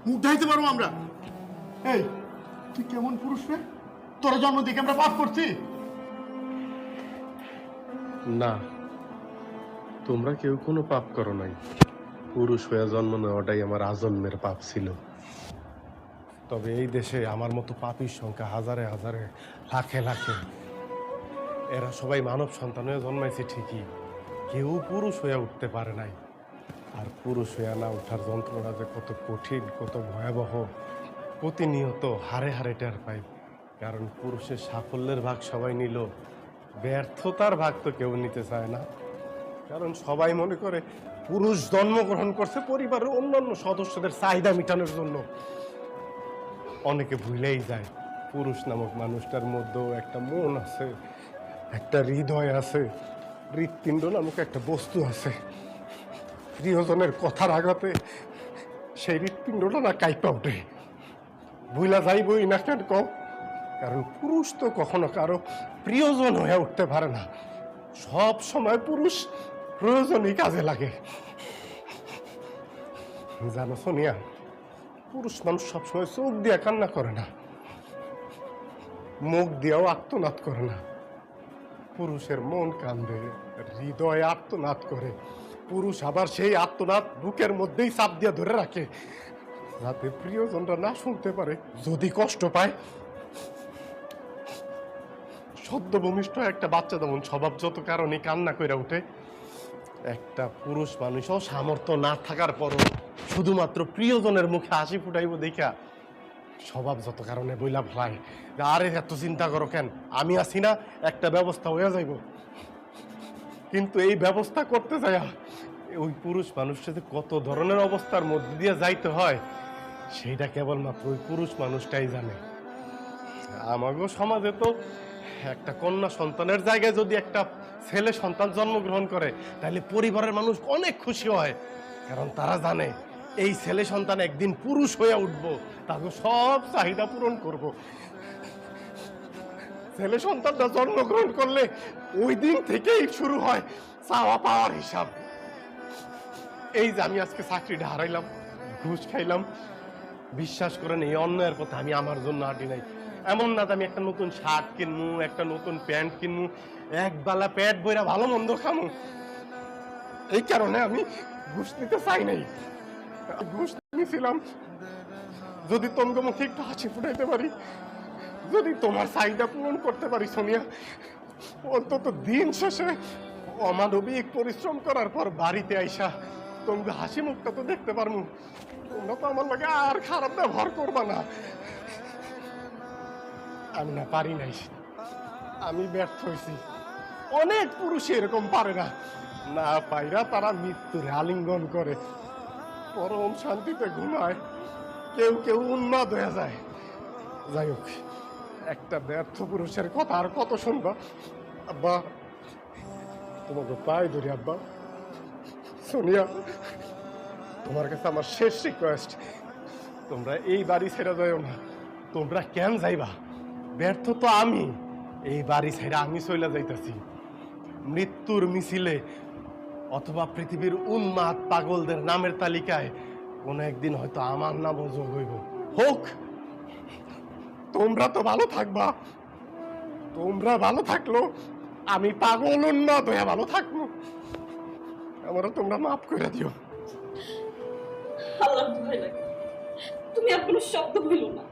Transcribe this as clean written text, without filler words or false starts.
মুখ ঢাইতে পারবো আমরা। এই তুই কেমন পুরুষ রে? তোর জন্ম থেকে আমরা পাপ করছি? না, তোমরা কেউ কোনো পাপ করো নাই। পুরুষ হয়ে জন্ম নেওয়াটাই আমার আজন্মের পাপ ছিল। তবে এই দেশে আমার মতো পাপীর সংখ্যা হাজারে হাজারে, লাখে লাখে। এরা সবাই মানব সন্তান হয়ে জন্মাইছে ঠিকই, কেউ পুরুষ হয়ে উঠতে পারে নাই। আর পুরুষ হয়ে না ওঠার যন্ত্রণা যে কত কঠিন, কত ভয়াবহ, প্রতিনিয়ত হারে হারে টের পাই। কারণ পুরুষের সাফল্যের ভাগ সবাই নিল, ব্যর্থতার ভাগ তো কেউ নিতে চায় না। কারণ সবাই মনে করে পুরুষ জন্মগ্রহণ করছে পরিবারের অন্যান্য সদস্যদের চাহিদা মেটানোর জন্য। অনেকে ভুলেই যায় পুরুষ নামক মানুষটার মধ্যেও একটা মন আছে, একটা হৃদয় আছে, হৃৎপিণ্ড নামক একটা বস্তু আছে। প্রিয়জনের কথার আঘাতে সেই হৃৎপিণ্ডটা না কাইপা ওঠে। ভুলা যাইবই না কেন কও? কারণ পুরুষ তো কখনো কারো প্রিয়জন হয়ে উঠতে পারে না। সব সময় পুরুষ প্রয়োজনই কাজে লাগে। জানো সোনিয়া, পুরুষ মানুষ সবসময় চোখ দিয়ে কান্না করে না, মুখ দিয়েও আত্মনাদ করে না। পুরুষের মন কান্দে, হৃদয় আত্মনাদ করে। পুরুষ আবার সেই আত্মনাদ বুকের মধ্যেই চাপ দিয়ে ধরে রাখে, যাতে প্রিয়জনরা না শুনতে পারে। যদি কষ্ট পায়, সদ্য ভূমিষ্ঠ একটা বাচ্চা যেমন স্বভাব যত কারণে কান্না করে উঠে, একটা পুরুষ মানুষও সামর্থ্য না থাকার পরও শুধুমাত্র প্রিয়জনের মুখে হাসি ফুটাইব দেখা স্বভাব যত কারণে বইলা ভাই, আরে এত চিন্তা করো কেন, আমি আছি না, একটা ব্যবস্থা হয়ে যাইব। কিন্তু এই ব্যবস্থা করতে যায় ওই পুরুষ মানুষের যে কত ধরনের অবস্থার মধ্যে দিয়ে যাইতে হয়, সেইটা কেবলমাত্র ওই পুরুষ মানুষটাই জানে। আমাগো সমাজে তো একটা কন্যা সন্তানের জায়গায় যদি একটা ছেলে সন্তান জন্মগ্রহণ করে, তাহলে পরিবারের মানুষ অনেক খুশি হয়। কারণ তারা জানে এই ছেলে সন্তান একদিন পুরুষ হয়ে উঠবো, তাকে সব চাহিদা পূরণ করব। ছেলে সন্তানটা জন্মগ্রহণ করলে ওই দিন থেকেই শুরু হয় চাওয়া পাওয়ার হিসাব। এই যে আমি আজকে চাকরিটা হারাইলাম, ঘুষ খাইলাম, বিশ্বাস করেন এই অন্যায়ের পথে আমি আমার জন্য হাঁটি নাই। এমন না যে আমি একটা নতুন শার্ট কিনবো, একটা নতুন প্যান্ট কিনবো, এক বেলা পেট বইরা ভালো মন্দ খামো, এই কারণে আমি ঘুষ নিতে চাই নাই। ঘুষ নিয়েছিলাম যদি তোমার মুখে একটু হাসি ফুটাইতে পারি, যদি তোমার চাহিদা পূরণ করতে পারি সোনিয়া। অন্তত দিন শেষে অমানবিক পরিশ্রম করার পর বাড়িতে আইসা তোমাকে হাসি মুখটা তো দেখতে পারবো। তোমরা তো আমার লাগে আর খারাপ ব্যবহার করবা না। আমি না পারি নাই, আমি ব্যর্থ হয়েছি। অনেক পুরুষ এরকম পারে না, না পাইরা তারা মৃত্যুর আলিঙ্গন করে, পরম শান্তিতে ঘুমায়, কেউ কেউ উন্মাদ হয়ে যায়। যাই হোক, একটা ব্যর্থ পুরুষের কথা আর কত শুনবা। আব্বা, তোমাকে পায়ে ধরি আব্বা। সোনিয়া, তোমার কাছে আমার শেষ রিকোয়েস্ট, তোমরা এই বাড়ি ছেড়ে যাইও না। তোমরা কেন যাইবা? ব্যর্থ তো আমি, এই বাড়ি ছেড়ে আমি চলে যাইতেছি মৃত্যুর মিছিলে, অথবা পৃথিবীর উন্মাদ পাগলদের নামের তালিকায় কোন একদিন হয়তো আমার নামও যোগ হইব। হোক, তোমরা তো ভালো থাকবা। তোমরা ভালো থাকলো আমি পাগল উন্মাদ হয়ে ভালো থাকবো। আমারও তোমরা মাফ করে দিও। আল্লাহ ভয় লাগে, তুমি আর কোনো শব্দ বইলো না।